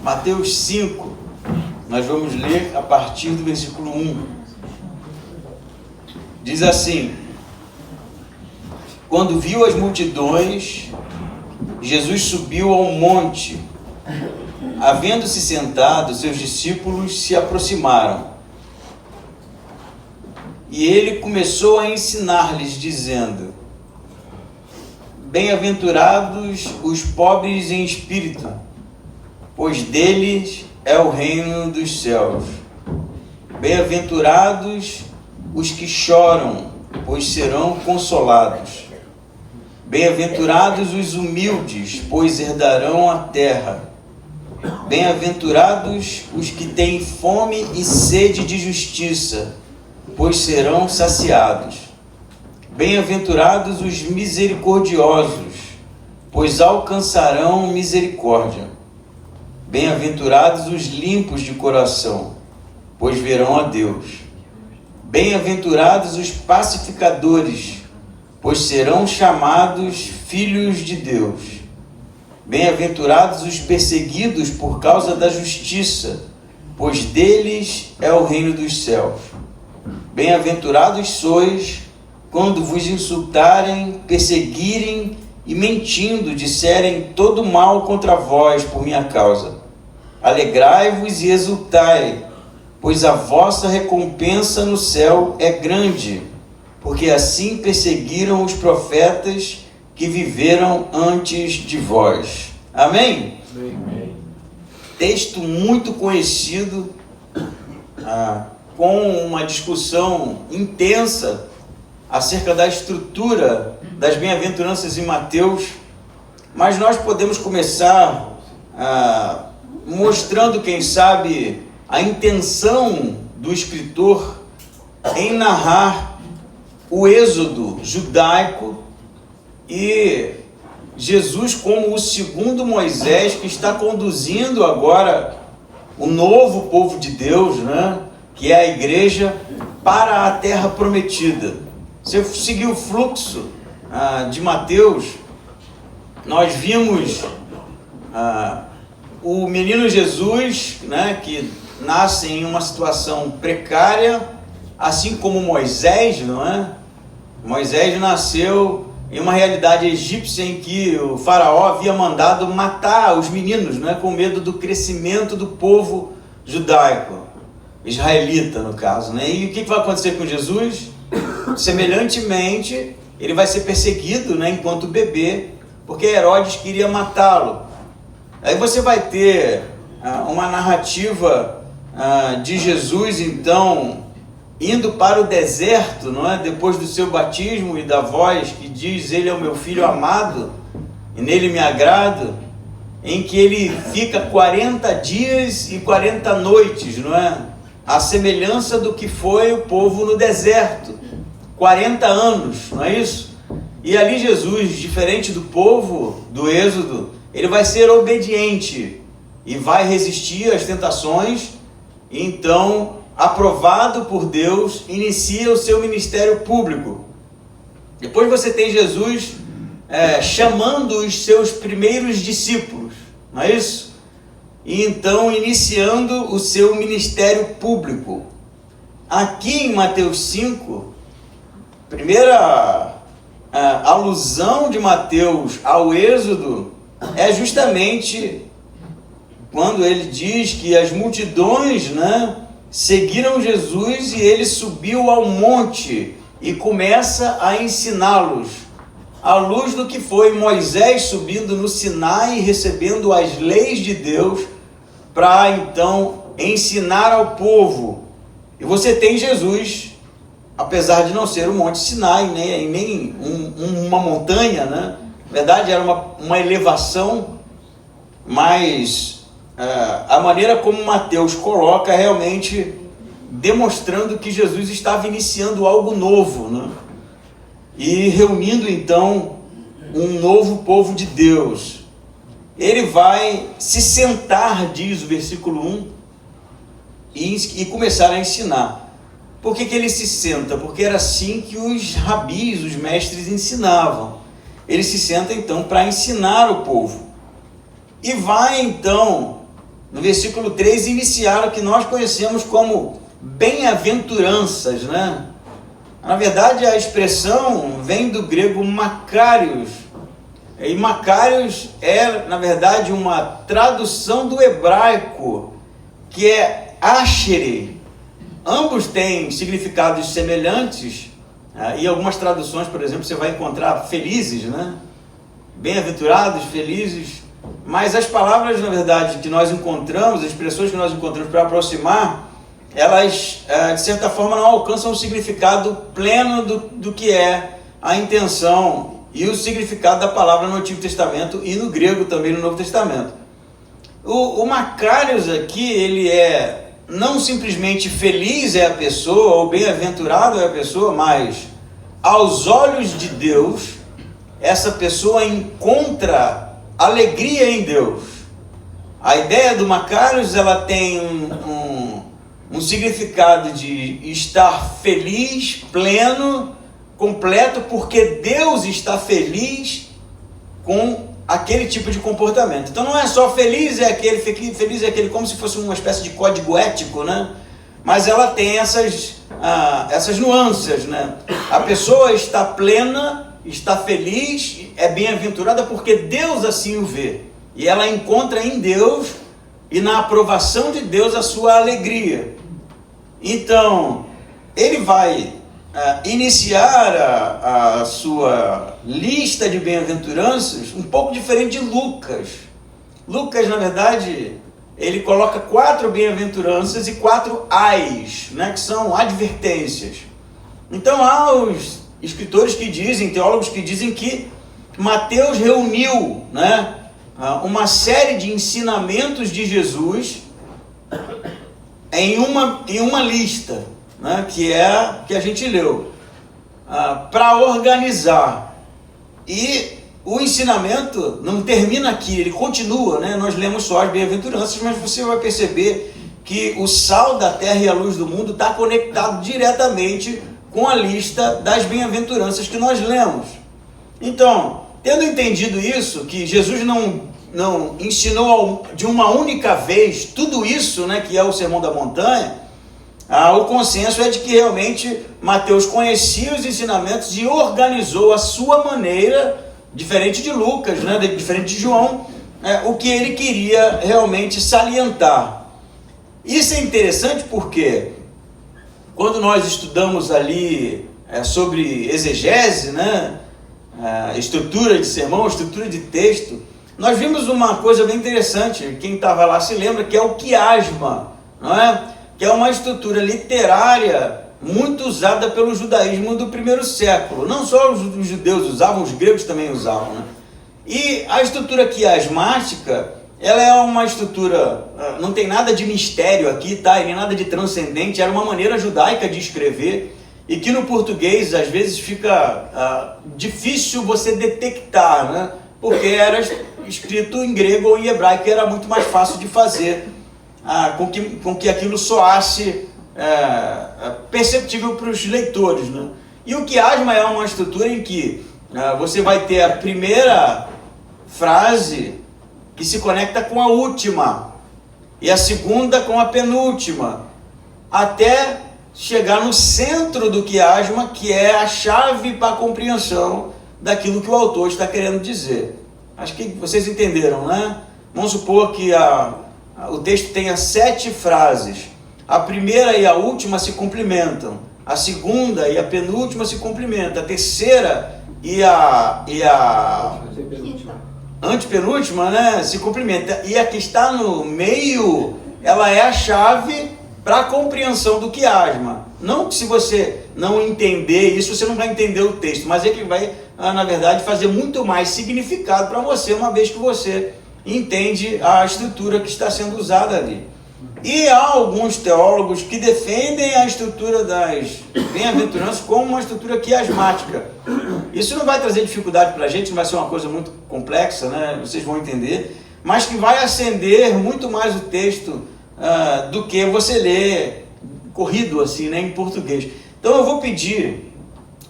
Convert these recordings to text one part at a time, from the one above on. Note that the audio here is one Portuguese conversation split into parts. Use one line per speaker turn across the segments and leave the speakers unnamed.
Mateus 5, nós vamos ler a partir do versículo 1. Diz assim: quando viu as multidões, Jesus subiu ao monte. Havendo-se sentado, seus discípulos se aproximaram. E ele começou a ensinar-lhes, dizendo: bem-aventurados os pobres em espírito, pois deles é o reino dos céus. Bem-aventurados os que choram, pois serão consolados. Bem-aventurados os humildes, pois herdarão a terra. Bem-aventurados os que têm fome e sede de justiça, pois serão saciados. Bem-aventurados os misericordiosos, pois alcançarão misericórdia. Bem-aventurados os limpos de coração, pois verão a Deus. Bem-aventurados os pacificadores, pois serão chamados filhos de Deus. Bem-aventurados os perseguidos por causa da justiça, pois deles é o reino dos céus. Bem-aventurados sois quando vos insultarem, perseguirem e mentindo disserem todo mal contra vós por minha causa. Alegrai-vos e exultai, pois a vossa recompensa no céu é grande, porque assim perseguiram os profetas que viveram antes de vós. Amém? Amém. Texto muito conhecido, com uma discussão intensa acerca da estrutura das bem-aventuranças em Mateus, mas nós podemos começar mostrando, quem sabe, a intenção do escritor em narrar o êxodo judaico e Jesus como o segundo Moisés que está conduzindo agora o novo povo de Deus, né, que é a igreja, para a terra prometida. Se eu seguir o fluxo de Mateus, nós vimos o menino Jesus, né, que nasce em uma situação precária, assim como Moisés, não é? Moisés nasceu em uma realidade egípcia em que o faraó havia mandado matar os meninos, né, com medo do crescimento do povo judaico, israelita no caso, né? E o que vai acontecer com Jesus? Semelhantemente, ele vai ser perseguido, né, enquanto bebê, porque Herodes queria matá-lo. Aí você vai ter uma narrativa de Jesus, então, indo para o deserto, não é? Depois do seu batismo e da voz que diz: ele é o meu filho amado e nele me agrado, em que ele fica 40 dias e 40 noites, não é? A semelhança do que foi o povo no deserto, 40 anos, não é isso? E ali Jesus, diferente do povo do Êxodo, ele vai ser obediente e vai resistir às tentações, e então, aprovado por Deus, inicia o seu ministério público. Depois você tem Jesus chamando os seus primeiros discípulos, não é isso? E então iniciando o seu ministério público. Aqui em Mateus 5, primeira alusão de Mateus ao Êxodo é justamente quando ele diz que as multidões, né, seguiram Jesus e ele subiu ao monte e começa a ensiná-los, à luz do que foi Moisés subindo no Sinai e recebendo as leis de Deus para então ensinar ao povo. E você tem Jesus, apesar de não ser o Monte Sinai, né, nem uma montanha, né? Na verdade era uma elevação, mas a maneira como Mateus coloca realmente demonstrando que Jesus estava iniciando algo novo, né? E reunindo então um novo povo de Deus. Ele vai se sentar, diz o versículo 1, e começar a ensinar. Por que ele se senta? Porque era assim que os rabis, os mestres, ensinavam. Ele se senta então para ensinar o povo. E vai então no versículo 3, iniciar o que nós conhecemos como bem-aventuranças, né? Na verdade, a expressão vem do grego makarios, e makarios é, na verdade, uma tradução do hebraico, que é ashere. Ambos têm significados semelhantes, e algumas traduções, por exemplo, você vai encontrar felizes, né? Bem-aventurados, felizes, mas as palavras, na verdade, que nós encontramos, as expressões que nós encontramos para aproximar, elas, de certa forma, não alcançam o significado pleno do que é a intenção e o significado da palavra no Antigo Testamento e no grego também no Novo Testamento. O makarios aqui, ele é não simplesmente feliz é a pessoa, ou bem-aventurado é a pessoa, mas aos olhos de Deus, essa pessoa encontra alegria em Deus. A ideia do makarios, ela tem um significado de estar feliz, pleno, completo, porque Deus está feliz com aquele tipo de comportamento. Então não é só feliz é aquele como se fosse uma espécie de código ético, né? Mas ela tem essas nuances, né? A pessoa está plena, está feliz, é bem-aventurada porque Deus assim o vê. E ela encontra em Deus e na aprovação de Deus a sua alegria. Então, ele vai iniciar a sua lista de bem-aventuranças um pouco diferente de Lucas. Lucas, na verdade, ele coloca 4 bem-aventuranças e 4 ais, né, que são advertências. Então há os escritores que dizem, teólogos que dizem que Mateus reuniu, né, uma série de ensinamentos de Jesus em uma lista, né, que é a que a gente leu, para organizar. E o ensinamento não termina aqui, ele continua, né? Nós lemos só as bem-aventuranças, mas você vai perceber que o sal da terra e a luz do mundo está conectado diretamente com a lista das bem-aventuranças que nós lemos. Então, tendo entendido isso, que Jesus não ensinou de uma única vez tudo isso, né, que é o Sermão da Montanha, o consenso é de que realmente Mateus conhecia os ensinamentos e organizou a sua maneira, diferente de Lucas, né, diferente de João, o que ele queria realmente salientar. Isso é interessante porque quando nós estudamos ali sobre exegese, né, estrutura de sermão, estrutura de texto, nós vimos uma coisa bem interessante. Quem estava lá se lembra que é o quiasma, não é? Que é uma estrutura literária muito usada pelo judaísmo do primeiro século. Não só os judeus usavam, os gregos também usavam, né? E a estrutura quiasmática, ela é uma estrutura, não tem nada de mistério aqui, tá? E nem nada de transcendente, era uma maneira judaica de escrever, e que no português às vezes fica difícil você detectar, né? Porque era escrito em grego ou em hebraico, e era muito mais fácil de fazer, com que aquilo soasse perceptível para os leitores, né? E o quiasma é uma estrutura em que você vai ter a primeira frase que se conecta com a última, e a segunda com a penúltima, até chegar no centro do quiasma, que é a chave para a compreensão daquilo que o autor está querendo dizer. Acho que vocês entenderam, né? Vamos supor que o texto tenha 7 frases. A primeira e a última se complementam. A segunda e a penúltima se complementam. A terceira e a antepenúltima, né, se complementa. E a que está no meio, ela é a chave para a compreensão do quiasma. Não que se você não entender isso, você não vai entender o texto, mas é que vai, na verdade, fazer muito mais significado para você, uma vez que você entende a estrutura que está sendo usada ali. E há alguns teólogos que defendem a estrutura das bem-aventuranças como uma estrutura quiasmática. Isso não vai trazer dificuldade para a gente, não vai ser uma coisa muito complexa, né? Vocês vão entender, mas que vai acender muito mais o texto do que você ler corrido assim, né, em português. Então eu vou pedir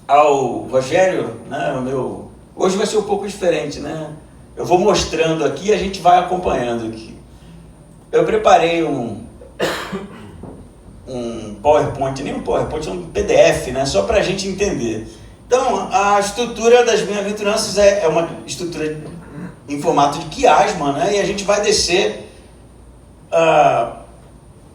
ao Rogério, né, hoje vai ser um pouco diferente, né? Eu vou mostrando aqui e a gente vai acompanhando aqui. eu preparei um PowerPoint, nem um PowerPoint, um PDF, né? Só para a gente entender. Então, a estrutura das bem-aventuranças é uma estrutura em formato de quiasma, né? E a gente vai descer para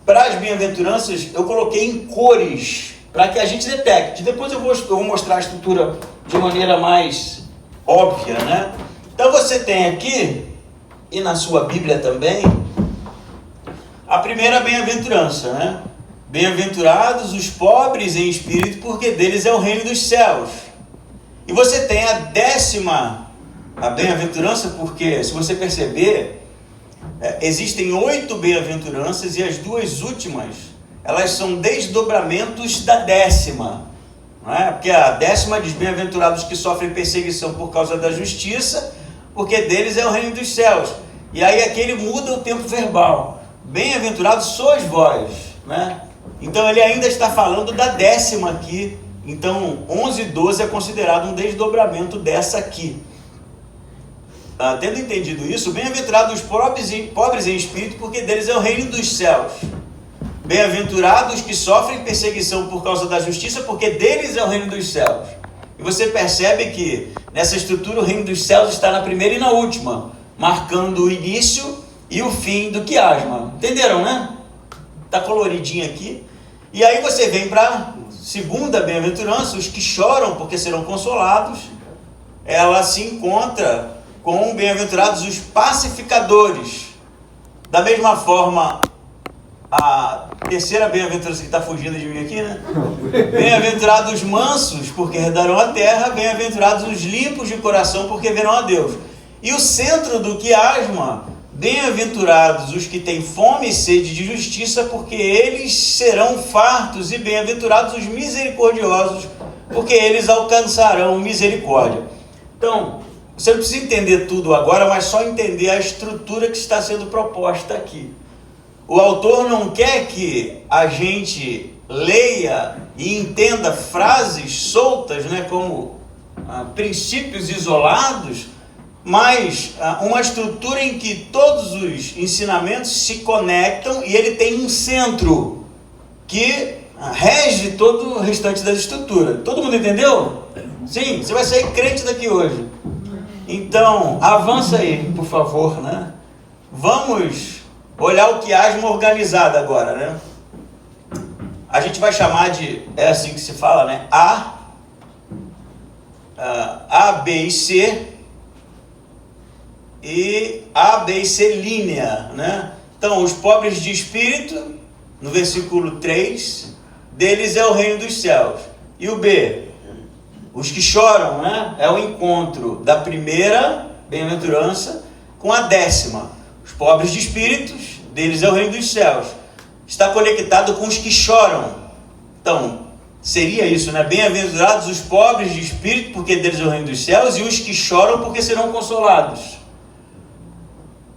as bem-aventuranças. Eu coloquei em cores para que a gente detecte. Depois eu vou mostrar a estrutura de maneira mais óbvia, né? Então você tem aqui, e na sua Bíblia também, a primeira bem-aventurança, né? Bem-aventurados os pobres em espírito, porque deles é o reino dos céus. E você tem a 10ª bem-aventurança, porque, se você perceber, existem 8 bem-aventuranças, e as 2 últimas, elas são desdobramentos da 10ª. Não é? Porque a 10ª diz: bem-aventurados que sofrem perseguição por causa da justiça, porque deles é o reino dos céus. E aí aqui ele muda o tempo verbal. Bem-aventurados sois vós, né? Então ele ainda está falando da 10ª aqui. Então 11 e 12 é considerado um desdobramento dessa aqui. Tendo entendido isso, bem-aventurados os pobres em espírito, porque deles é o reino dos céus. Bem-aventurados que sofrem perseguição por causa da justiça, porque deles é o reino dos céus. E você percebe que nessa estrutura o reino dos céus está na primeira e na última, marcando o início e o fim do quiasma. Entenderam, né? Está coloridinho aqui. E aí você vem para a segunda bem-aventurança, os que choram porque serão consolados. Ela se encontra com bem-aventurados os pacificadores. Da mesma forma, a terceira bem-aventurança que está fugindo de mim aqui, né? Bem-aventurados os mansos, porque herdarão a terra. Bem-aventurados os limpos de coração, porque verão a Deus. E o centro do quiasma: bem-aventurados os que têm fome e sede de justiça, porque eles serão fartos. E bem-aventurados os misericordiosos, porque eles alcançarão misericórdia. Então, você não precisa entender tudo agora, mas só entender a estrutura que está sendo proposta aqui. O autor não quer que a gente leia e entenda frases soltas, né, como princípios isolados, mas uma estrutura em que todos os ensinamentos se conectam e ele tem um centro que rege todo o restante da estrutura. Todo mundo entendeu? Sim, você vai sair crente daqui hoje. Então, avança aí, por favor, né? Vamos olhar o quiasma organizado agora, né? A gente vai chamar de, é assim que se fala, né? A, B e C, e A, B e C linha, né? Então, os pobres de espírito, no versículo 3, deles é o reino dos céus. E o B, os que choram, né? É o encontro da primeira bem-aventurança com a 10ª. Os pobres de espíritos, deles é o reino dos céus. Está conectado com os que choram. Então, seria isso, né? Bem-aventurados os pobres de espírito, porque deles é o reino dos céus, e os que choram, porque serão consolados.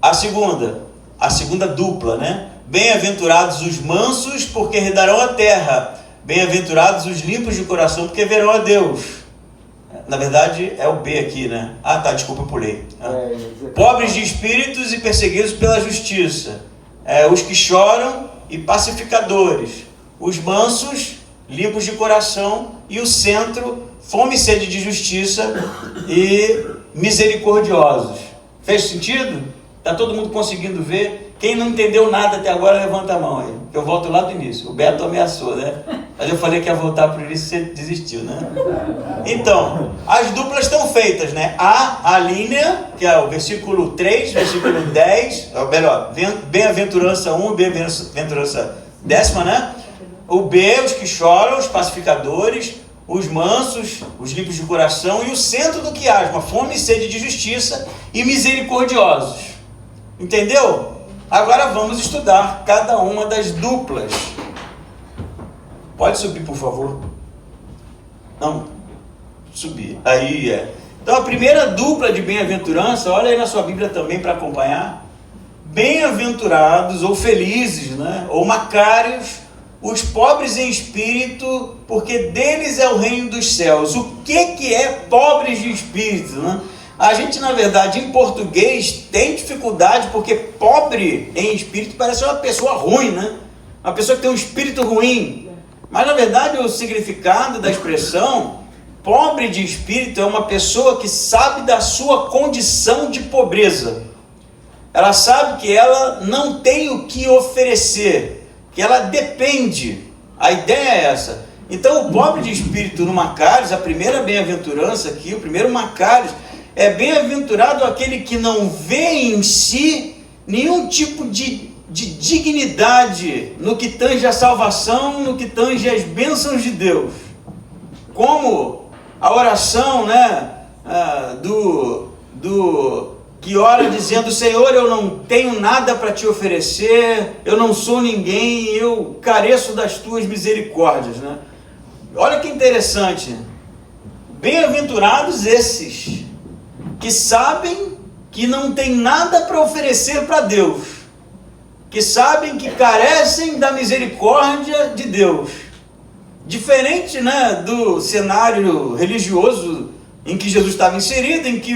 A segunda dupla, né? Bem-aventurados os mansos, porque herdarão a terra. Bem-aventurados os limpos de coração, porque verão a Deus. Na verdade, é o B aqui, né? Desculpa, eu pulei. Pobres de espíritos e perseguidos pela justiça. Os que choram e pacificadores. Os mansos, limpos de coração. E o centro, fome e sede de justiça e misericordiosos. Fez sentido? Está todo mundo conseguindo ver? Quem não entendeu nada até agora, levanta a mão aí. Eu volto lá do início. O Beto ameaçou, né? Mas eu falei que ia voltar para o início e você desistiu, né? Então, as duplas estão feitas, né? A linha, que é o versículo 3, versículo 10, ou melhor, bem-aventurança 1 e bem-aventurança 10ª, né? O B, os que choram, os pacificadores, os mansos, os limpos de coração, e o centro do quiasma, fome e sede de justiça e misericordiosos. Entendeu? Agora vamos estudar cada uma das duplas. Pode subir, por favor. Não, subir. Aí é. Então a primeira dupla de bem-aventurança, olha aí na sua Bíblia também para acompanhar. Bem-aventurados ou felizes, né? Ou macários, os pobres em espírito, porque deles é o reino dos céus. O que é pobres de espírito, né? A gente, na verdade, em português, tem dificuldade, porque pobre em espírito parece uma pessoa ruim, né? Uma pessoa que tem um espírito ruim. Mas, na verdade, o significado da expressão pobre de espírito é uma pessoa que sabe da sua condição de pobreza. Ela sabe que ela não tem o que oferecer, que ela depende. A ideia é essa. Então, o pobre de espírito no Macários, a primeira bem-aventurança aqui, o primeiro Macários, é bem-aventurado aquele que não vê em si nenhum tipo de dignidade no que tange a salvação, no que tange as bênçãos de Deus. Como a oração, né, que ora dizendo: Senhor, eu não tenho nada para te oferecer, eu não sou ninguém, eu careço das tuas misericórdias, né? Olha que interessante. Bem-aventurados esses que sabem que não tem nada para oferecer para Deus, que sabem que carecem da misericórdia de Deus. Diferente, né, do cenário religioso em que Jesus estava inserido, em que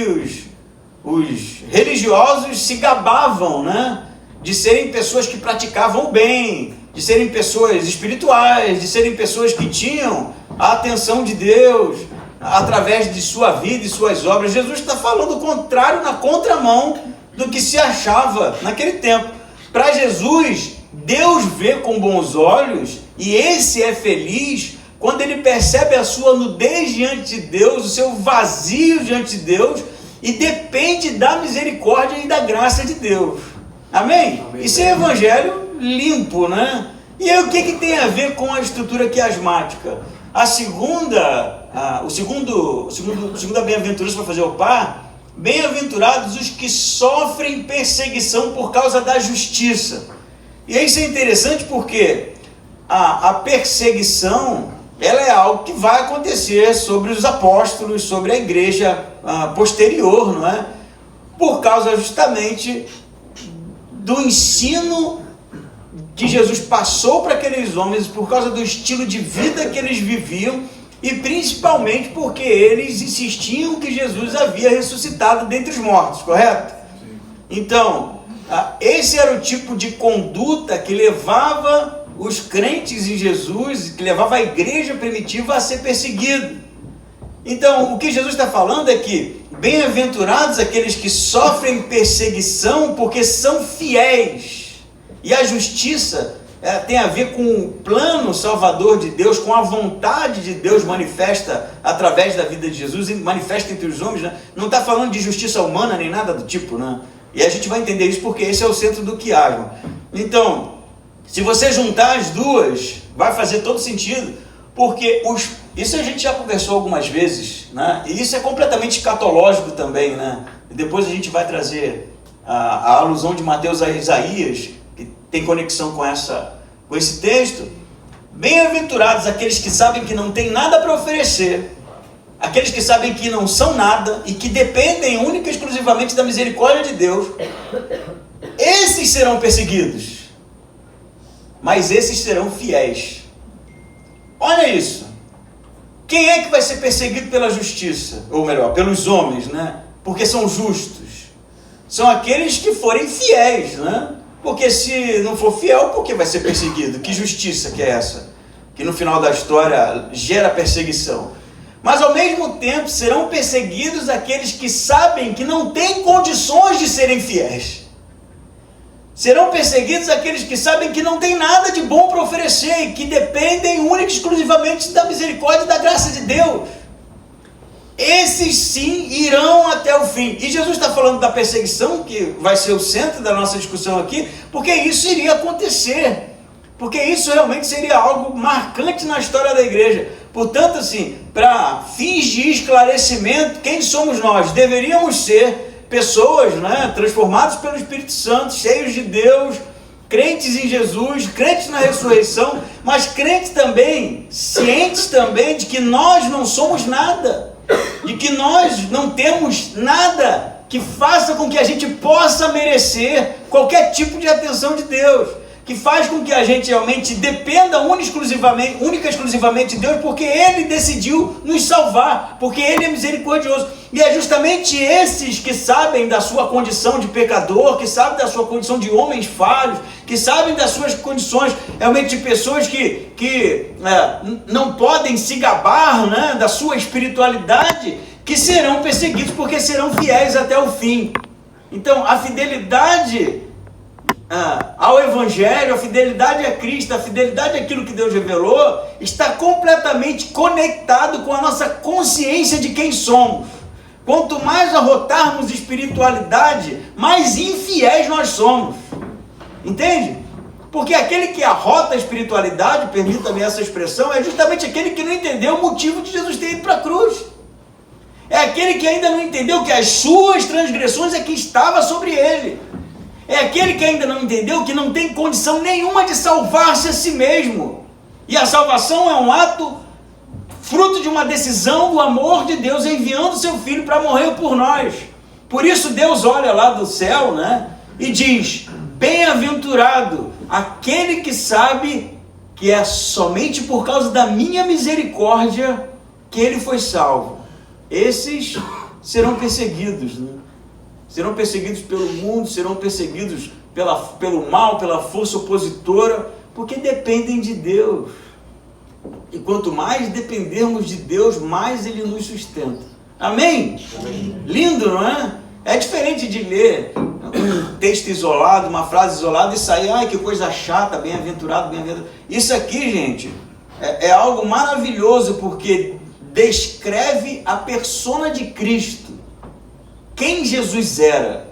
os religiosos se gabavam, né, de serem pessoas que praticavam o bem, de serem pessoas espirituais, de serem pessoas que tinham a atenção de Deus através de sua vida e suas obras. Jesus está falando o contrário, na contramão do que se achava naquele tempo. Para Jesus, Deus vê com bons olhos, e esse é feliz quando ele percebe a sua nudez diante de Deus, o seu vazio diante de Deus, e depende da misericórdia e da graça de Deus. Amém? Amém. Isso é evangelho limpo, né? E aí o que tem a ver com a estrutura quiasmática? A segunda bem-aventurança para fazer o par: bem-aventurados os que sofrem perseguição por causa da justiça. E isso é interessante porque a perseguição, ela é algo que vai acontecer sobre os apóstolos, sobre a igreja posterior, não é? Por causa justamente do ensino que Jesus passou para aqueles homens, por causa do estilo de vida que eles viviam, e principalmente porque eles insistiam que Jesus havia ressuscitado dentre os mortos, correto? Sim. Então, esse era o tipo de conduta que levava os crentes em Jesus, que levava a igreja primitiva a ser perseguido. Então, o que Jesus está falando é que bem-aventurados aqueles que sofrem perseguição porque são fiéis. E a justiça tem a ver com o plano salvador de Deus, com a vontade de Deus manifesta através da vida de Jesus, e manifesta entre os homens, né? Não está falando de justiça humana nem nada do tipo, né? E a gente vai entender isso porque esse é o centro do quiasma. Então, se você juntar as duas, vai fazer todo sentido, porque isso a gente já conversou algumas vezes, né? E isso é completamente escatológico também, né? E depois a gente vai trazer a alusão de Mateus a Isaías, que tem conexão com esse texto. Bem-aventurados aqueles que sabem que não tem nada para oferecer, aqueles que sabem que não são nada e que dependem única e exclusivamente da misericórdia de Deus. Esses serão perseguidos, mas esses serão fiéis. Olha isso. Quem é que vai ser perseguido pela justiça? Ou melhor, pelos homens, né? Porque são justos. São aqueles que forem fiéis, né? Porque se não for fiel, por que vai ser perseguido? Que justiça que é essa? Que no final da história gera perseguição. Mas ao mesmo tempo serão perseguidos aqueles que sabem que não têm condições de serem fiéis. Serão perseguidos aqueles que sabem que não tem nada de bom para oferecer e que dependem única e exclusivamente da misericórdia e da graça de Deus. Esses sim irão até o fim. E Jesus está falando da perseguição, que vai ser o centro da nossa discussão aqui, porque isso iria acontecer. Porque isso realmente seria algo marcante na história da igreja. Portanto, assim, para fins de esclarecimento, quem somos nós? Deveríamos ser pessoas, né, transformadas pelo Espírito Santo, cheios de Deus, crentes em Jesus, crentes na ressurreição, mas crentes também, cientes também de que nós não somos nada, de que nós não temos nada que faça com que a gente possa merecer qualquer tipo de atenção de Deus. que faz com que a gente realmente dependa única e exclusivamente de Deus, porque Ele decidiu nos salvar, porque Ele é misericordioso. E é justamente esses que sabem da sua condição de pecador, que sabem da sua condição de homens falhos, que sabem das suas condições realmente de pessoas que não podem se gabar, né, da sua espiritualidade, que serão perseguidos porque serão fiéis até o fim. Então, a fidelidade ao Evangelho, a fidelidade a Cristo, a fidelidade àquilo que Deus revelou, está completamente conectado com a nossa consciência de quem somos. Quanto mais arrotarmos espiritualidade, mais infiéis nós somos. Entende? Porque aquele que arrota a espiritualidade, permita-me essa expressão, é justamente aquele que não entendeu o motivo de Jesus ter ido para a cruz. É aquele que ainda não entendeu que as suas transgressões é que estava sobre ele. É aquele que ainda não entendeu que não tem condição nenhuma de salvar-se a si mesmo. E a salvação é um ato fruto de uma decisão do amor de Deus, enviando seu Filho para morrer por nós. Por isso Deus olha lá do céu, né, e diz: bem-aventurado aquele que sabe que é somente por causa da minha misericórdia que ele foi salvo. Esses serão perseguidos, né? Serão perseguidos pelo mundo, serão perseguidos pelo mal, pela força opositora, porque dependem de Deus. E quanto mais dependermos de Deus, mais Ele nos sustenta. Amém? Amém. Lindo, não é? É diferente de ler um texto isolado, uma frase isolada e sair, ai que coisa chata, bem-aventurado, bem-aventurado. Isso aqui, gente, é algo maravilhoso, porque descreve a persona de Cristo. Quem Jesus era.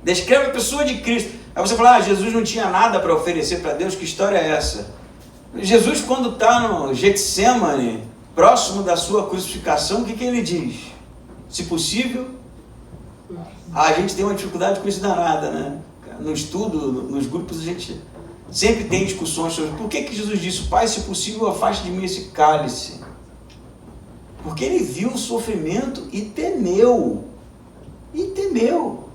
Descreve a pessoa de Cristo. Aí você fala, Jesus não tinha nada para oferecer para Deus, que história é essa? Jesus, quando está no Getsemane, próximo da sua crucificação, o que ele diz? Se possível, a gente tem uma dificuldade com isso danada, né? No estudo, nos grupos, a gente sempre tem discussões sobre por que Jesus disse: Pai, se possível, afaste de mim esse cálice. Porque ele viu o sofrimento e temeu. E temeu.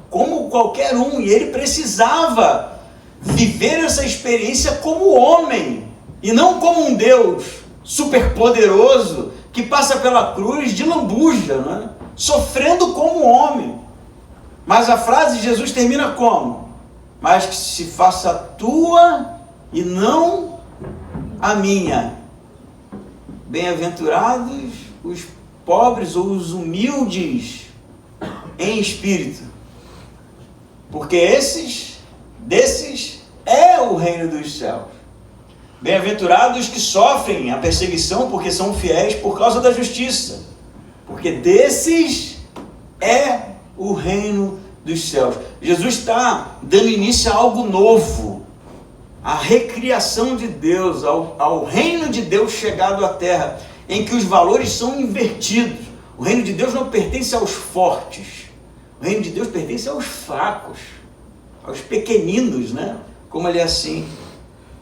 Como qualquer um. E ele precisava viver essa experiência como homem. E não como um Deus superpoderoso que passa pela cruz de lambuja, né? Sofrendo como homem. Mas a frase de Jesus termina como? Mas que se faça a tua e não a minha. Bem-aventurados os pobres ou os humildes em espírito, porque desses é o reino dos céus. Bem-aventurados que sofrem a perseguição porque são fiéis por causa da justiça, porque desses é o reino dos céus. Jesus está dando início a algo novo, a recriação de Deus, ao reino de Deus chegado à terra, em que os valores são invertidos. O reino de Deus não pertence aos fortes, o reino de Deus pertence aos fracos, aos pequeninos, né? Como ele assim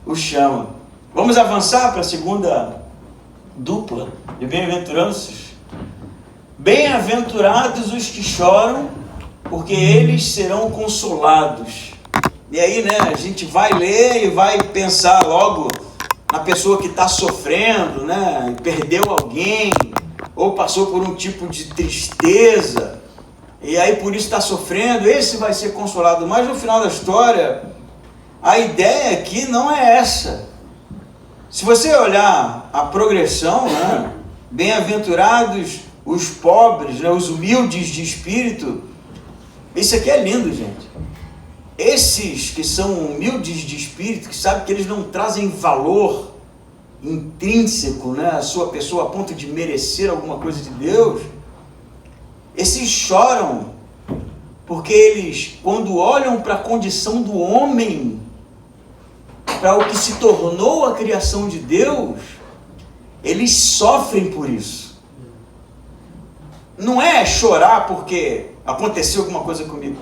o chama. Vamos avançar para a segunda dupla de bem-aventuranças. Bem-aventurados os que choram, porque eles serão consolados. E aí, né, a gente vai ler e vai pensar logo na pessoa que está sofrendo, né, perdeu alguém, ou passou por um tipo de tristeza, e aí por isso está sofrendo. Esse vai ser consolado. Mas no final da história, a ideia aqui não é essa. Se você olhar a progressão, né, bem-aventurados os pobres, né, os humildes de espírito, isso aqui é lindo, gente. Esses que são humildes de espírito, que sabem que eles não trazem valor intrínseco, né, à sua pessoa a ponto de merecer alguma coisa de Deus, esses choram porque eles, quando olham para a condição do homem, para o que se tornou a criação de Deus, eles sofrem por isso. Não é chorar porque aconteceu alguma coisa comigo,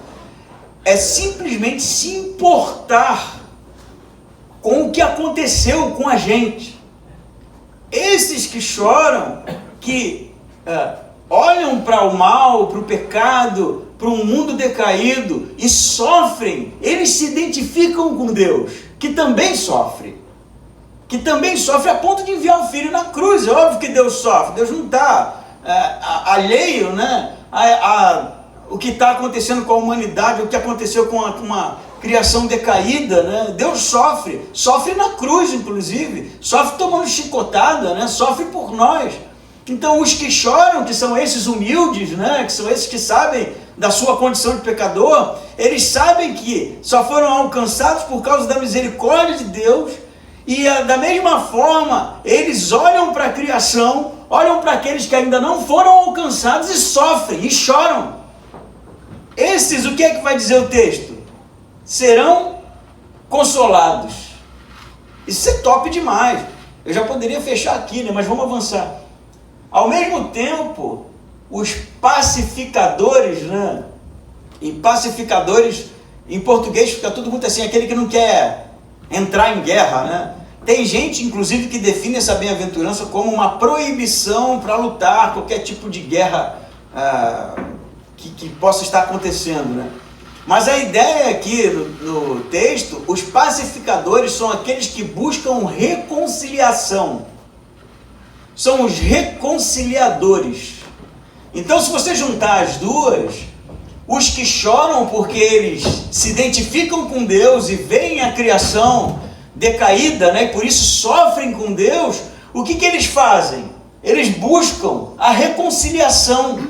é simplesmente se importar com o que aconteceu com a gente. Esses que choram, que olham para o mal, para o pecado, para um mundo decaído e sofrem, eles se identificam com Deus. que também sofre a ponto de enviar o Filho na cruz. É óbvio que Deus sofre, Deus não está alheio, né, o que está acontecendo com a humanidade, o que aconteceu com uma criação decaída, né? Deus sofre na cruz, inclusive, sofre tomando chicotada, né? Sofre por nós. Então os que choram, que são esses humildes, né? Que são esses que sabem da sua condição de pecador, eles sabem que só foram alcançados por causa da misericórdia de Deus, e da mesma forma eles olham para a criação, olham para aqueles que ainda não foram alcançados e sofrem, e choram. Esses, o que é que vai dizer o texto? Serão consolados. Isso é top demais. Eu já poderia fechar aqui, né? Mas vamos avançar. Ao mesmo tempo, os pacificadores, né? E pacificadores, em português fica tudo muito assim, aquele que não quer entrar em guerra, né? Tem gente, inclusive, que define essa bem-aventurança como uma proibição para lutar qualquer tipo de guerra que possa estar acontecendo, né? Mas a ideia aqui no texto, os pacificadores são aqueles que buscam reconciliação. São os reconciliadores. Então, se você juntar as duas, os que choram porque eles se identificam com Deus e veem a criação decaída, né, e por isso sofrem com Deus, o que eles fazem? Eles buscam a reconciliação.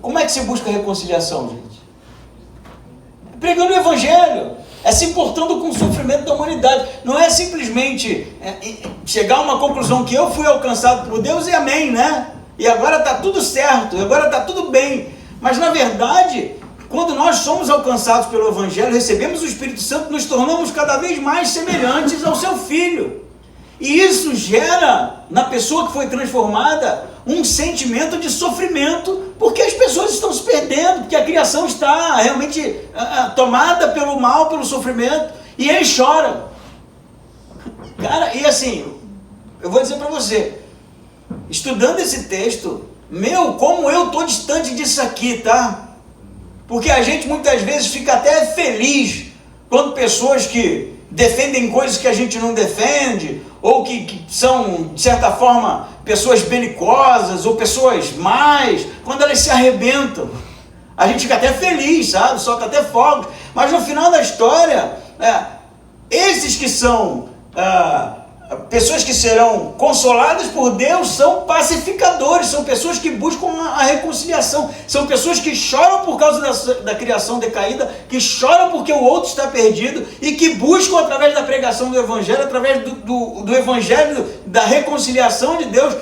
Como é que se busca a reconciliação, gente? Pregando o Evangelho, é se importando com o sofrimento da humanidade. Não é simplesmente chegar a uma conclusão que eu fui alcançado por Deus e amém, né? E agora está tudo certo, e agora está tudo bem. Mas na verdade, quando nós somos alcançados pelo Evangelho, recebemos o Espírito Santo, nos tornamos cada vez mais semelhantes ao seu Filho. E isso gera, na pessoa que foi transformada, um sentimento de sofrimento, porque as pessoas estão se perdendo, porque a criação está realmente tomada pelo mal, pelo sofrimento, e eles choram. Cara, e assim, eu vou dizer para você, estudando esse texto, como eu estou distante disso aqui, tá? Porque a gente muitas vezes fica até feliz quando pessoas que defendem coisas que a gente não defende, ou que são, de certa forma, pessoas belicosas, ou pessoas más, quando elas se arrebentam, a gente fica até feliz, sabe? Solta até fogos. Mas no final da história, esses que são pessoas que serão consoladas por Deus são pacificadores, são pessoas que buscam a reconciliação, são pessoas que choram por causa da criação decaída, que choram porque o outro está perdido e que buscam através da pregação do Evangelho, através do Evangelho, da reconciliação de Deus,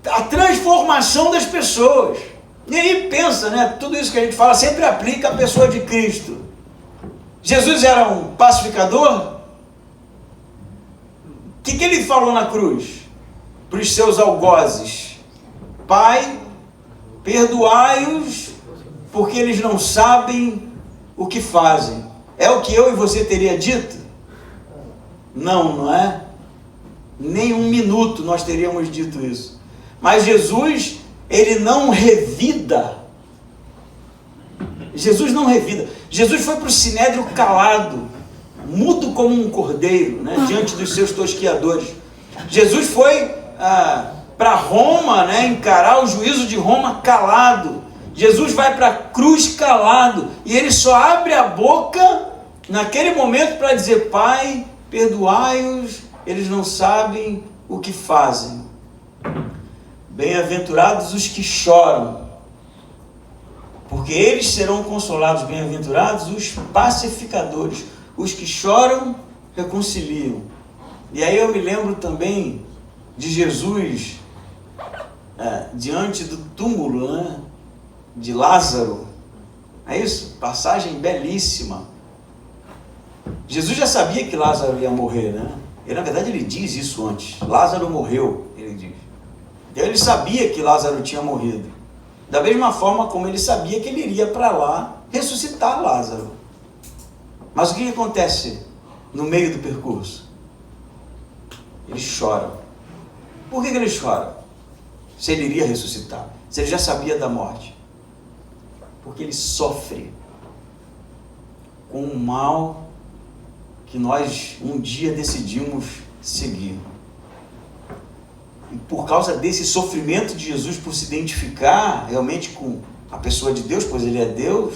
a transformação das pessoas. E aí pensa, né? Tudo isso que a gente fala sempre aplica à pessoa de Cristo. Jesus era um pacificador? O que ele falou na cruz para os seus algozes? Pai, perdoai-os, porque eles não sabem o que fazem. É o que eu e você teria dito? Não, não é? Nem um minuto nós teríamos dito isso. Mas Jesus, ele não revida. Jesus não revida. Jesus foi para o sinédrio calado, mudo como um cordeiro, né, diante dos seus tosquiadores. Jesus foi para Roma, né, encarar o juízo de Roma calado. Jesus vai para a cruz calado, e ele só abre a boca naquele momento para dizer: Pai, perdoai-os, eles não sabem o que fazem. Bem-aventurados os que choram, porque eles serão consolados. Bem-aventurados os pacificadores, os que choram, reconciliam. E aí eu me lembro também de Jesus diante do túmulo, né, de Lázaro. É isso? Passagem belíssima. Jesus já sabia que Lázaro ia morrer, né? E na verdade ele diz isso antes. Lázaro morreu, ele diz. Então ele sabia que Lázaro tinha morrido. Da mesma forma como ele sabia que ele iria para lá ressuscitar Lázaro. Mas o que acontece no meio do percurso? Ele chora. Por que ele chora? Se ele iria ressuscitar, se ele já sabia da morte. Porque ele sofre com o mal que nós um dia decidimos seguir. E por causa desse sofrimento de Jesus, por se identificar realmente com a pessoa de Deus, pois Ele é Deus,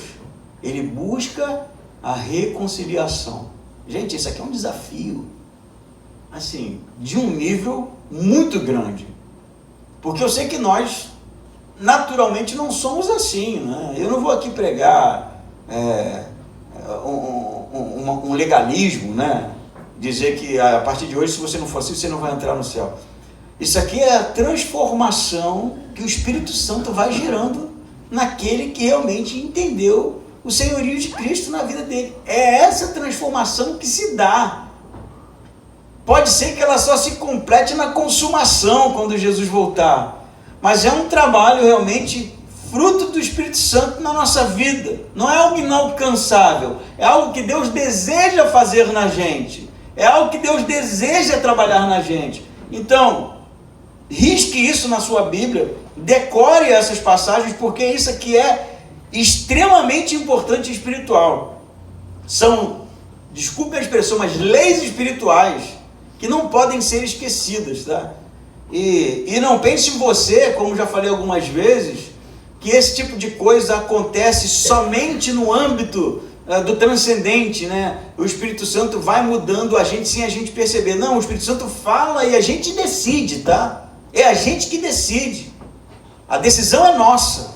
Ele busca a reconciliação. Gente, isso aqui é um desafio, assim, de um nível muito grande. Porque eu sei que nós, naturalmente, não somos assim, né? Eu não vou aqui pregar um legalismo, né? Dizer que a partir de hoje, se você não for assim, você não vai entrar no céu. Isso aqui é a transformação que o Espírito Santo vai gerando naquele que realmente entendeu o senhorio de Cristo na vida dele. É essa transformação que se dá. Pode ser que ela só se complete na consumação, quando Jesus voltar. Mas é um trabalho realmente fruto do Espírito Santo na nossa vida. Não é algo inalcançável. É algo que Deus deseja fazer na gente. É algo que Deus deseja trabalhar na gente. Então, risque isso na sua Bíblia. Decore essas passagens, porque isso aqui é extremamente importante e espiritual. São, desculpe a expressão, mas leis espirituais que não podem ser esquecidas, tá? E não pense você, como já falei algumas vezes, que esse tipo de coisa acontece somente no âmbito do transcendente, né? O Espírito Santo vai mudando a gente sem a gente perceber. Não, o Espírito Santo fala e a gente decide, tá? É a gente que decide. A decisão é nossa.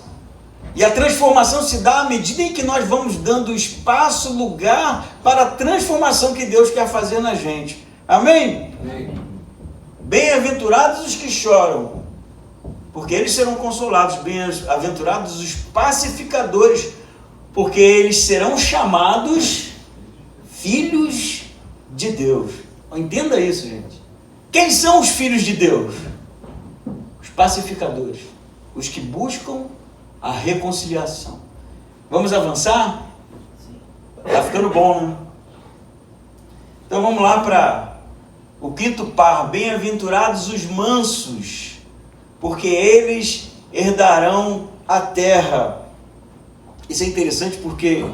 E a transformação se dá à medida em que nós vamos dando espaço, lugar para a transformação que Deus quer fazer na gente. Amém? Amém. Bem-aventurados os que choram, porque eles serão consolados. Bem-aventurados os pacificadores, porque eles serão chamados filhos de Deus. Entenda isso, gente. Quem são os filhos de Deus? Os pacificadores, os que buscam a reconciliação. Vamos avançar? Está ficando bom, né? Então vamos lá para o quinto par. Bem-aventurados os mansos, porque eles herdarão a terra. Isso é interessante porque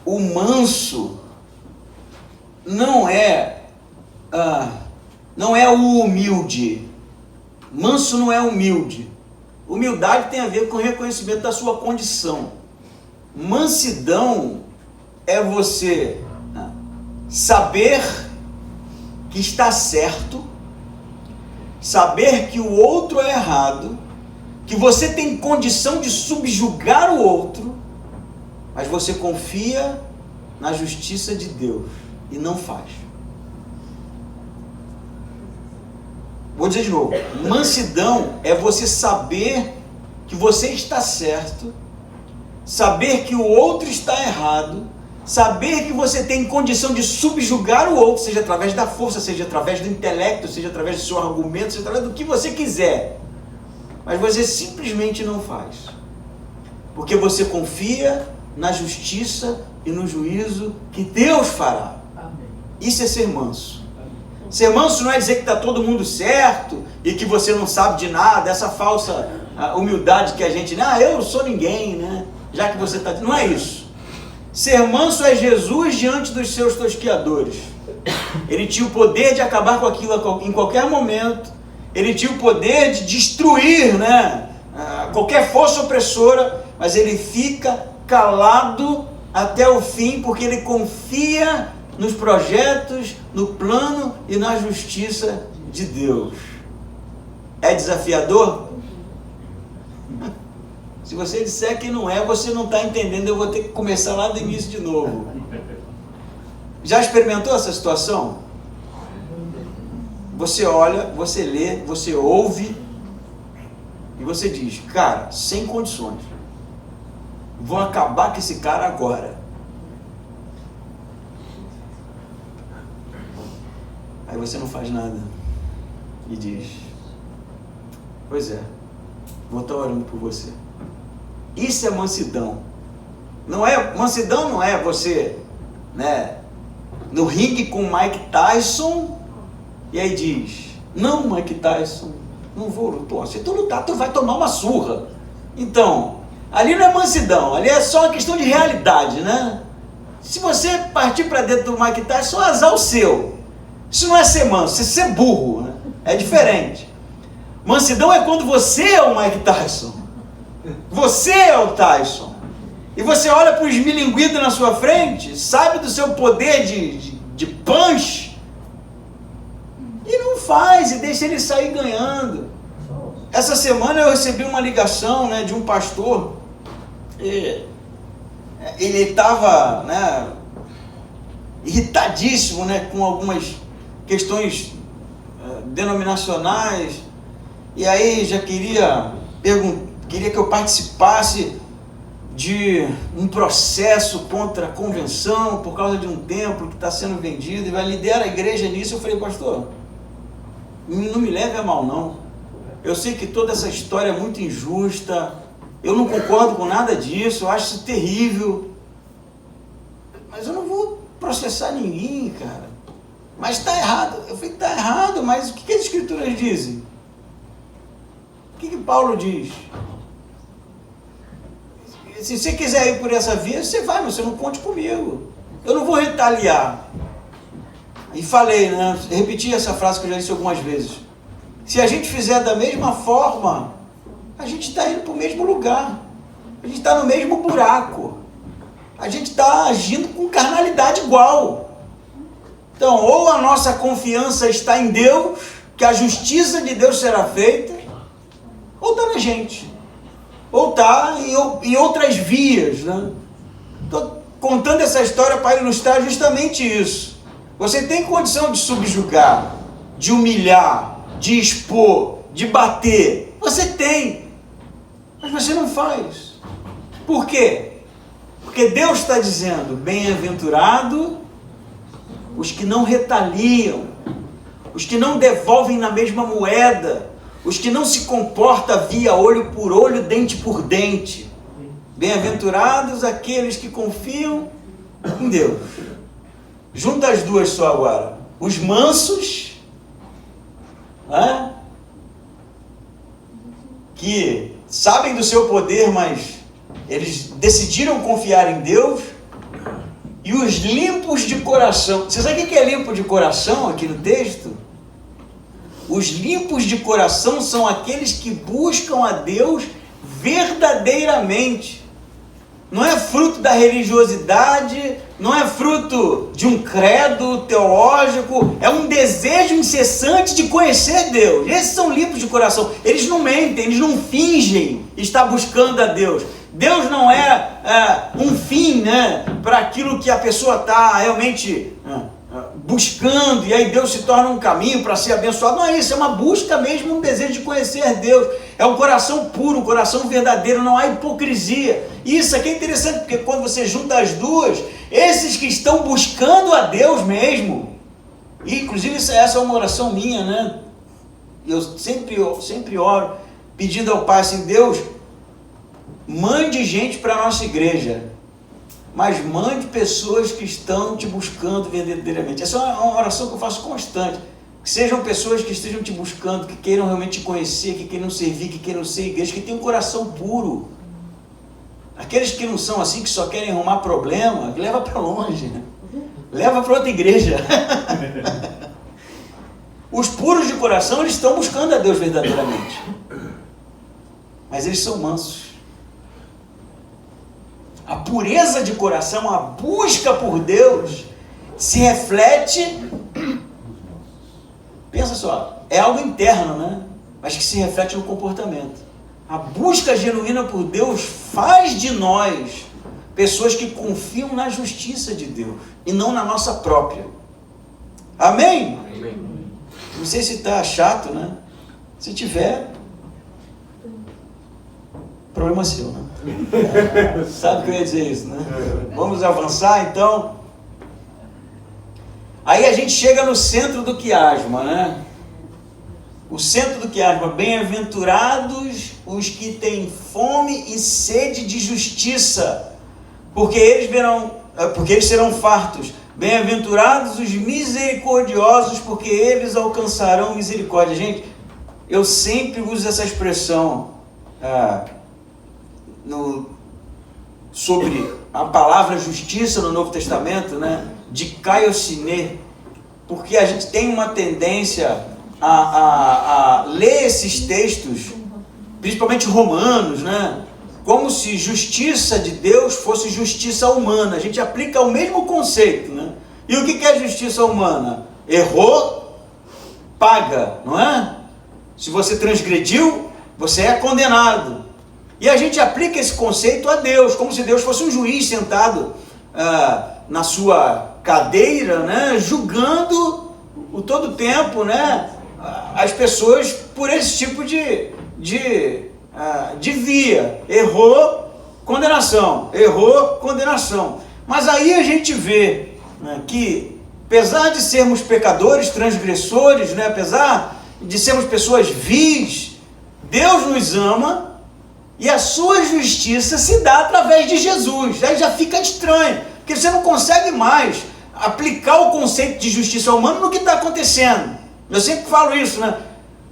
o manso não é o humilde. Manso não é humilde. Humildade tem a ver com o reconhecimento da sua condição. Mansidão é você saber que está certo, saber que o outro é errado, que você tem condição de subjugar o outro, mas você confia na justiça de Deus e não faz. Vou dizer de novo, mansidão é você saber que você está certo, saber que o outro está errado, saber que você tem condição de subjugar o outro, seja através da força, seja através do intelecto, seja através do seu argumento, seja através do que você quiser, mas você simplesmente não faz, porque você confia na justiça e no juízo que Deus fará. Isso é ser manso. Ser manso não é dizer que está todo mundo certo e que você não sabe de nada, essa falsa humildade que a gente, eu não sou ninguém, né? Já que você está... Não é isso. Ser manso é Jesus diante dos seus tosqueadores. Ele tinha o poder de acabar com aquilo em qualquer momento. Ele tinha o poder de destruir, né? Qualquer força opressora, mas ele fica calado até o fim, porque ele confia nos projetos, no plano e na justiça de Deus. É desafiador? Se você disser que não é, você não está entendendo, eu vou ter que começar lá do início de novo. Já experimentou essa situação? Você olha, você lê, você ouve e você diz, cara, sem condições, vou acabar com esse cara agora. Aí você não faz nada e diz, pois é, vou estar orando por você. Isso é mansidão. Mansidão não é você, né, no ringue com Mike Tyson e aí diz, não, Mike Tyson, não vou lutar. Se tu lutar, tu vai tomar uma surra. Então, ali não é mansidão, ali é só uma questão de realidade, né? Se você partir para dentro do Mike Tyson, é só azar o seu. Isso não é ser manso, isso é ser burro, né? É diferente. Mansidão é quando você é o Mike Tyson. Você é o Tyson. E você olha para os milinguidos na sua frente, sabe do seu poder de punch, e não faz, e deixa ele sair ganhando. Essa semana eu recebi uma ligação, né, de um pastor. Ele estava, né, irritadíssimo, né, com algumas questões denominacionais, e aí já queria que eu participasse de um processo contra a convenção por causa de um templo que está sendo vendido, e vai liderar a igreja nisso. Eu falei, pastor, não me leve a mal não, eu sei que toda essa história é muito injusta, eu não concordo com nada disso, eu acho isso terrível, mas eu não vou processar ninguém, cara. Mas está errado. Eu falei, está errado, mas o que as escrituras dizem? O que Paulo diz? Se você quiser ir por essa via, você vai, mas você não conte comigo. Eu não vou retaliar. E falei, né? Repeti essa frase que eu já disse algumas vezes. Se a gente fizer da mesma forma, a gente está indo para o mesmo lugar. A gente está no mesmo buraco. A gente está agindo com carnalidade igual. Então, ou a nossa confiança está em Deus, que a justiça de Deus será feita, ou está na gente. Ou está em outras vias, né? Estou contando essa história para ilustrar justamente isso. Você tem condição de subjugar, de humilhar, de expor, de bater. Você tem, mas você não faz. Por quê? Porque Deus está dizendo, bem-aventurado os que não retaliam, os que não devolvem na mesma moeda, os que não se comportam via olho por olho, dente por dente. Bem-aventurados aqueles que confiam em Deus. Junta as duas só agora. Os mansos, né? Que sabem do seu poder, mas eles decidiram confiar em Deus. E os limpos de coração. Você sabe o que é limpo de coração aqui no texto? Os limpos de coração são aqueles que buscam a Deus verdadeiramente. Não é fruto da religiosidade, não é fruto de um credo teológico, é um desejo incessante de conhecer Deus. Esses são limpos de coração. Eles não mentem, eles não fingem estar buscando a Deus. Deus não é um fim, né, para aquilo que a pessoa está realmente buscando, e aí Deus se torna um caminho para ser abençoado. Não é isso, é uma busca mesmo, um desejo de conhecer Deus. É um coração puro, um coração verdadeiro, não há hipocrisia. Isso aqui é interessante, porque quando você junta as duas, esses que estão buscando a Deus mesmo, e inclusive essa é uma oração minha, né? Eu sempre oro, pedindo ao Pai assim, Deus, mande gente para a nossa igreja, mas mande pessoas que estão te buscando verdadeiramente. Essa é uma oração que eu faço constante. Que sejam pessoas que estejam te buscando, que queiram realmente te conhecer, que queiram servir, que queiram ser igreja, que tenham um coração puro. Aqueles que não são assim, que só querem arrumar problema, leva para longe, né? Leva para outra igreja. Os puros de coração, eles estão buscando a Deus verdadeiramente. Mas eles são mansos. A pureza de coração, a busca por Deus, se reflete, pensa só, é algo interno, né? Mas que se reflete no comportamento. A busca genuína por Deus faz de nós pessoas que confiam na justiça de Deus e não na nossa própria. Amém? Amém. Não sei se está chato, né? Se tiver, problema seu, né? Sabe o que eu ia dizer isso, né? Vamos avançar então. Aí a gente chega no centro do quiasma, né? O centro do quiasma, bem-aventurados os que têm fome e sede de justiça, porque eles serão fartos. Bem-aventurados os misericordiosos, porque eles alcançarão misericórdia. Gente, eu sempre uso essa expressão sobre a palavra justiça no Novo Testamento, né? Dikaiosine, porque a gente tem uma tendência a ler esses textos, principalmente Romanos, né? Como se justiça de Deus fosse justiça humana. A gente aplica o mesmo conceito, né? E o que é justiça humana? Errou, paga, não é? Se você transgrediu, você é condenado. E a gente aplica esse conceito a Deus, como se Deus fosse um juiz sentado na sua cadeira, né? Julgando o todo tempo, né? As pessoas por esse tipo de via. Errou, condenação. Errou, condenação. Mas aí a gente vê, né, que apesar de sermos pecadores, transgressores, né, apesar de sermos pessoas vis, Deus nos ama e a sua justiça se dá através de Jesus. Aí já fica estranho, porque você não consegue mais aplicar o conceito de justiça humana no que está acontecendo. Eu sempre falo isso, né?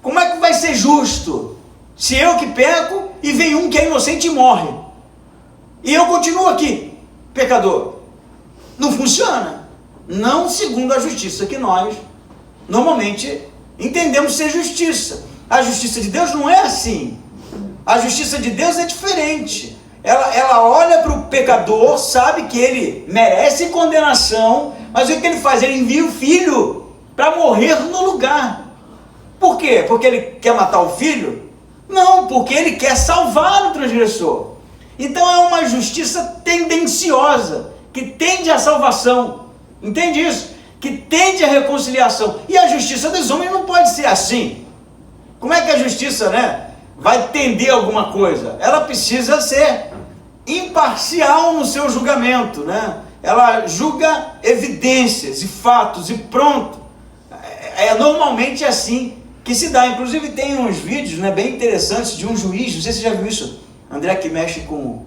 Como é que vai ser justo se eu que peco e vem um que é inocente e morre? E eu continuo aqui, pecador. Não funciona. Não segundo a justiça que nós normalmente entendemos ser justiça. A justiça de Deus não é assim. A justiça de Deus é diferente. Ela olha para o pecador, sabe que ele merece condenação, mas o que ele faz? Ele envia o filho para morrer no lugar. Por quê? Porque ele quer matar o filho? Não, porque ele quer salvar o transgressor. Então é uma justiça tendenciosa, que tende à salvação. Entende isso? Que tende à reconciliação. E a justiça dos homens não pode ser assim. Como é que a justiça, né, vai tender a alguma coisa? Ela precisa ser imparcial no seu julgamento, né? Ela julga evidências e fatos e pronto. É normalmente assim que se dá. Inclusive tem uns vídeos, né, bem interessantes de um juiz, não sei se você já viu isso, André, que mexe com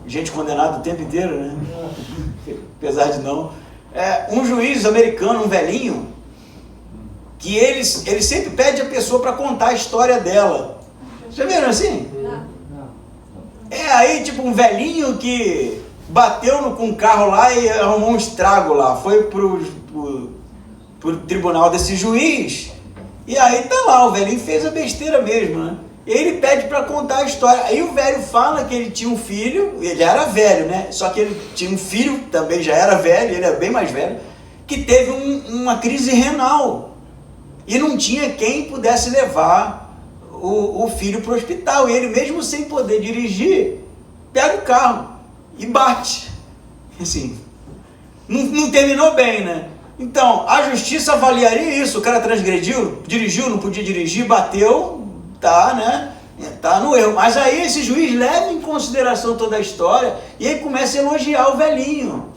gente condenada o tempo inteiro, né? Apesar de não. Um juiz americano, um velhinho, que ele sempre pede a pessoa para contar a história dela. Já viram assim? Aí tipo um velhinho que bateu com um carro lá e arrumou um estrago lá, foi pro tribunal desse juiz, e aí tá lá, o velhinho fez a besteira mesmo, né? E ele pede para contar a história. Aí o velho fala que ele tinha um filho, ele era velho, né? Só que ele tinha um filho, também já era velho, ele era bem mais velho, que teve uma crise renal. E não tinha quem pudesse levar o filho para o hospital. E ele, mesmo sem poder dirigir, pega o carro e bate. Assim, não terminou bem, né? Então, a justiça avaliaria isso. O cara transgrediu, dirigiu, não podia dirigir, bateu, tá, né? Tá no erro. Mas aí esse juiz leva em consideração toda a história e aí começa a elogiar o velhinho.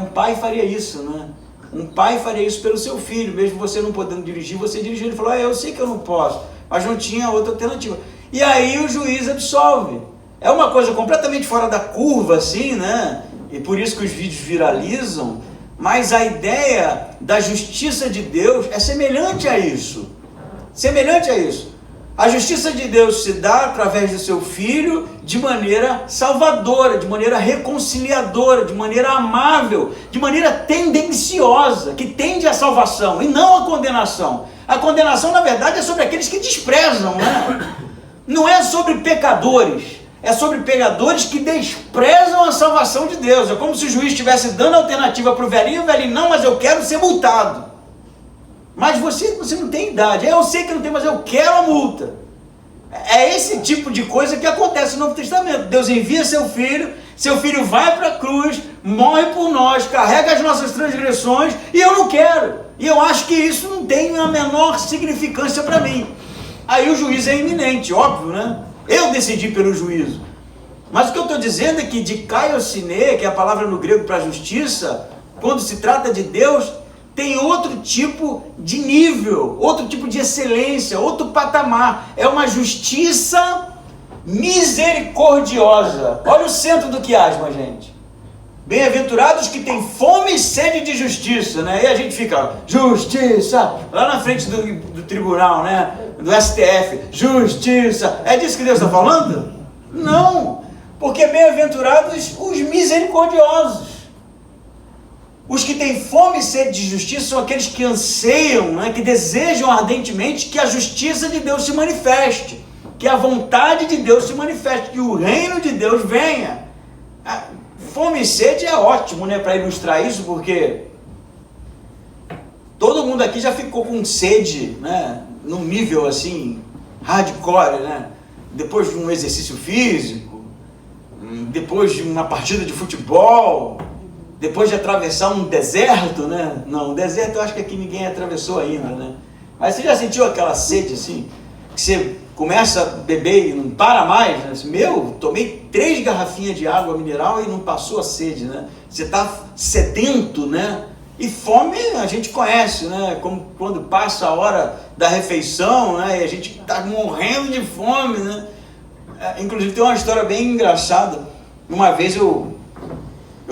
Um pai faria isso, né? Um pai faria isso pelo seu filho, mesmo você não podendo dirigir, você dirigiu. Ele falou, eu sei que eu não posso, mas não tinha outra alternativa. E aí o juiz absolve. É uma coisa completamente fora da curva, assim, né? E por isso que os vídeos viralizam, mas a ideia da justiça de Deus é semelhante a isso. Semelhante a isso. A justiça de Deus se dá através do seu Filho de maneira salvadora, de maneira reconciliadora, de maneira amável, de maneira tendenciosa, que tende à salvação e não à condenação. A condenação, na verdade, é sobre aqueles que desprezam, né? Não é sobre pecadores, é sobre pecadores que desprezam a salvação de Deus. É como se o juiz estivesse dando alternativa para o velhinho, não, mas eu quero ser multado. Mas você não tem idade. Eu sei que não tem, mas eu quero a multa. É esse tipo de coisa que acontece no Novo Testamento. Deus envia seu filho vai para a cruz, morre por nós, carrega as nossas transgressões, e eu não quero. E eu acho que isso não tem a menor significância para mim. Aí o juízo é iminente, óbvio, né? Eu decidi pelo juízo. Mas o que eu estou dizendo é que dikaiosine, que é a palavra no grego para justiça, quando se trata de Deus, tem outro tipo de nível, outro tipo de excelência, outro patamar. É uma justiça misericordiosa. Olha o centro do quiasma, gente. Bem-aventurados que têm fome e sede de justiça, né? E a gente fica, justiça, lá na frente do tribunal, né? Do STF, justiça. É disso que Deus está falando? Não. Porque bem-aventurados os misericordiosos. Os que têm fome e sede de justiça são aqueles que anseiam, né, que desejam ardentemente que a justiça de Deus se manifeste, que a vontade de Deus se manifeste, que o reino de Deus venha. A fome e sede é ótimo, né, para ilustrar isso, porque todo mundo aqui já ficou com sede, né, num nível assim, hardcore, né, depois de um exercício físico, depois de uma partida de futebol, depois de atravessar um deserto, né? Não, um deserto eu acho que aqui ninguém atravessou ainda, né? Mas você já sentiu aquela sede assim, que você começa a beber e não para mais, né? Meu, tomei 3 garrafinhas de água mineral e não passou a sede, né? Você está sedento, né? E fome a gente conhece, né? Como quando passa a hora da refeição, né? E a gente está morrendo de fome, né? Inclusive tem uma história bem engraçada. Uma vez eu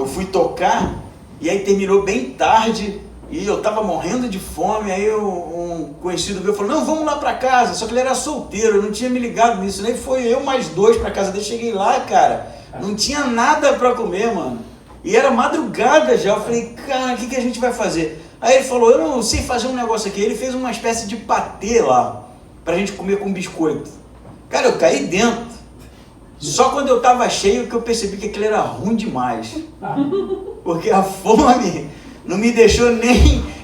fui tocar e aí terminou bem tarde e eu tava morrendo de fome. Aí um conhecido meu falou: não, vamos lá pra casa. Só que ele era solteiro, eu não tinha me ligado nisso. Nem foi eu mais 2 pra casa dele. Cheguei lá, cara, não tinha nada pra comer, mano. E era madrugada já. Eu falei: cara, o que a gente vai fazer? Aí ele falou: eu não sei fazer um negócio aqui. Ele fez uma espécie de patê lá pra gente comer com biscoito. Cara, eu caí dentro. Só quando eu estava cheio que eu percebi que aquilo era ruim demais. Porque a fome não me deixou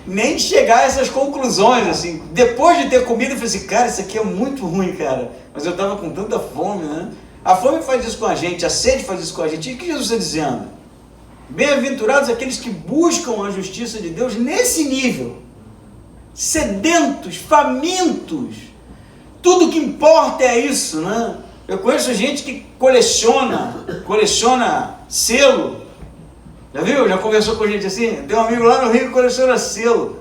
nem chegar a essas conclusões, assim. Depois de ter comido, eu falei assim: cara, isso aqui é muito ruim, cara. Mas eu estava com tanta fome, né? A fome faz isso com a gente, a sede faz isso com a gente. E o que Jesus está dizendo? Bem-aventurados aqueles que buscam a justiça de Deus nesse nível. Sedentos, famintos. Tudo que importa é isso, né? Eu conheço gente que coleciona selo. Já viu? Já conversou com gente assim? Tem um amigo lá no Rio que coleciona selo.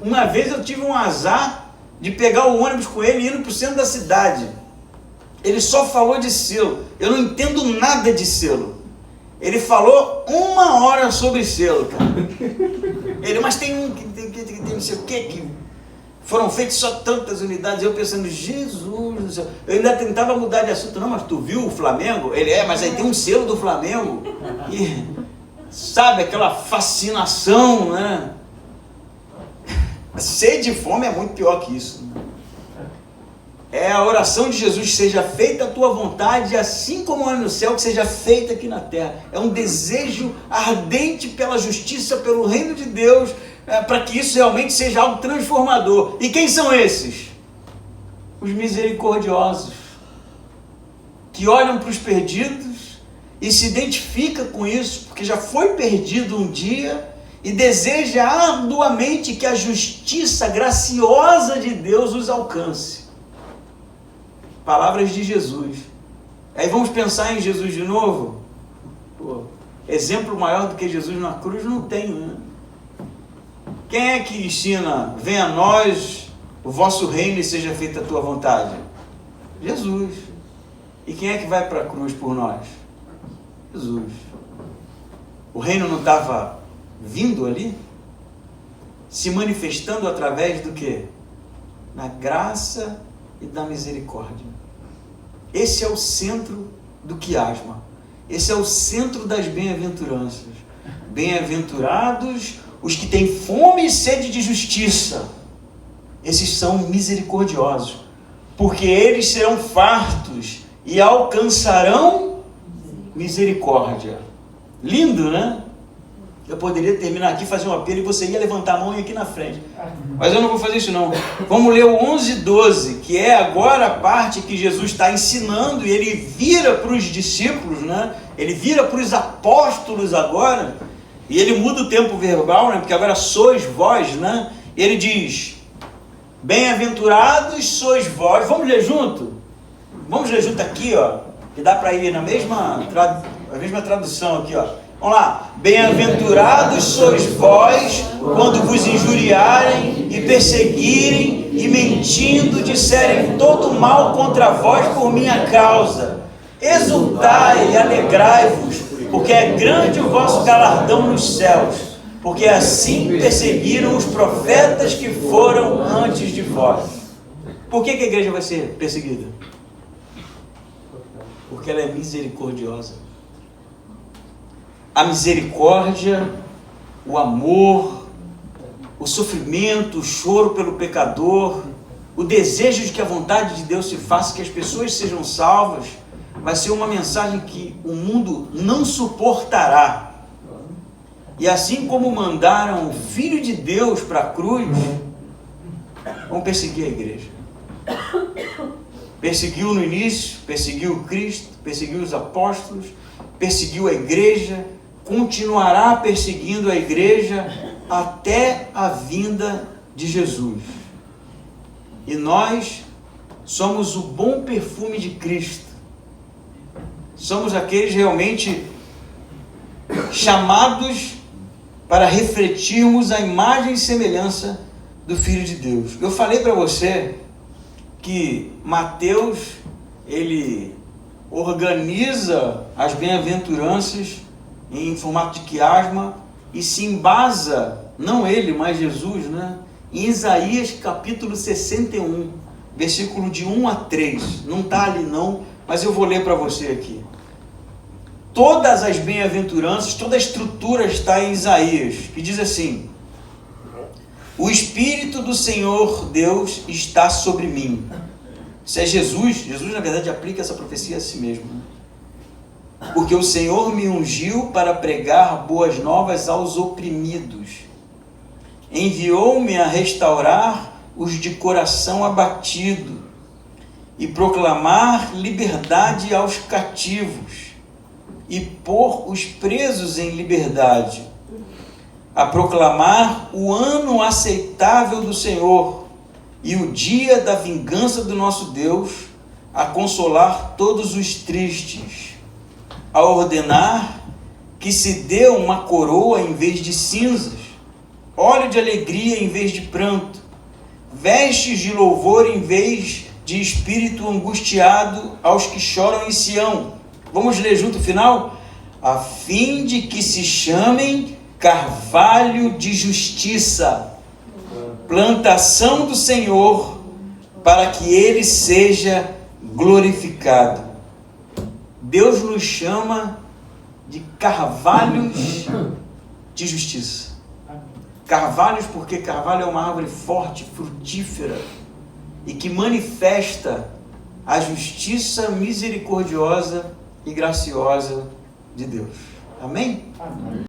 Uma vez eu tive um azar de pegar o ônibus com ele indo para o centro da cidade. Ele só falou de selo. Eu não entendo nada de selo. Ele falou 1 hora sobre selo, cara. Mas tem um que tem não sei o que foram feitas só tantas unidades. Eu pensando: Jesus do céu. Eu ainda tentava mudar de assunto. Não, mas tu viu o Flamengo? Ele mas aí tem um selo do Flamengo. E sabe, aquela fascinação, né? Sede e fome é muito pior que isso. É a oração de Jesus: seja feita a tua vontade, assim como é no céu, que seja feita aqui na terra. É um desejo ardente pela justiça, pelo reino de Deus, para que isso realmente seja algo transformador. E quem são esses? Os misericordiosos, que olham para os perdidos e se identifica com isso, porque já foi perdido um dia, e deseja arduamente que a justiça graciosa de Deus os alcance. Palavras de Jesus. Aí vamos pensar em Jesus de novo? Pô, exemplo maior do que Jesus na cruz não tem, né? Quem é que ensina: venha a nós o vosso reino e seja feita a tua vontade? Jesus. E quem é que vai para a cruz por nós? Jesus. O reino não estava vindo ali? Se manifestando através do quê? Da graça e da misericórdia. Esse é o centro do quiasma. Esse é o centro das bem-aventuranças. Bem-aventurados os que têm fome e sede de justiça. Esses são misericordiosos, porque eles serão fartos e alcançarão misericórdia. Lindo, né? Eu poderia terminar aqui, fazer um apelo e você ia levantar a mão e ir aqui na frente. Mas eu não vou fazer isso não. Vamos ler o 11:12, que é agora a parte que Jesus está ensinando e ele vira para os discípulos, né? Ele vira para os apóstolos agora, e ele muda o tempo verbal, né? Porque agora sois vós, né? E ele diz: bem-aventurados sois vós. Vamos ler junto? Vamos ler junto aqui, ó, que dá para ir na mesma tradução aqui, ó. Vamos lá. Bem-aventurados sois vós quando vos injuriarem e perseguirem e mentindo disserem todo mal contra vós por minha causa. Exultai e alegrai-vos, porque é grande o vosso galardão nos céus, porque assim perseguiram os profetas que foram antes de vós. Por que a igreja vai ser perseguida? Porque porque ela é misericordiosa. A misericórdia, o amor, o sofrimento, o choro pelo pecador, o desejo de que a vontade de Deus se faça, que as pessoas sejam salvas, vai ser uma mensagem que o mundo não suportará. E assim como mandaram o Filho de Deus para a cruz, vão perseguir a igreja. Perseguiu no início, perseguiu Cristo, perseguiu os apóstolos, perseguiu a igreja, continuará perseguindo a igreja até a vinda de Jesus. E nós somos o bom perfume de Cristo. Somos aqueles realmente chamados para refletirmos a imagem e semelhança do Filho de Deus. Eu falei para você que Mateus, ele organiza as bem-aventuranças em formato de quiasma e se embasa, não ele, mas Jesus, né, em Isaías capítulo 61, versículo de 1 a 3. Não está ali não, mas eu vou ler para você aqui. Todas as bem-aventuranças, toda a estrutura está em Isaías, que diz assim: o Espírito do Senhor Deus está sobre mim. Isso é Jesus. Jesus, na verdade, aplica essa profecia a si mesmo, né? Porque o Senhor me ungiu para pregar boas novas aos oprimidos. Enviou-me a restaurar os de coração abatido e proclamar liberdade aos cativos e pôr os presos em liberdade, a proclamar o ano aceitável do Senhor e o dia da vingança do nosso Deus, a consolar todos os tristes, a ordenar que se dê uma coroa em vez de cinzas, óleo de alegria em vez de pranto, vestes de louvor em vez de espírito angustiado aos que choram em Sião. Vamos ler junto o final? A fim de que se chamem carvalho de justiça, plantação do Senhor, para que ele seja glorificado. Deus nos chama de carvalhos de justiça. Carvalhos porque carvalho é uma árvore forte, frutífera e que manifesta a justiça misericordiosa e graciosa de Deus. Amém? Amém.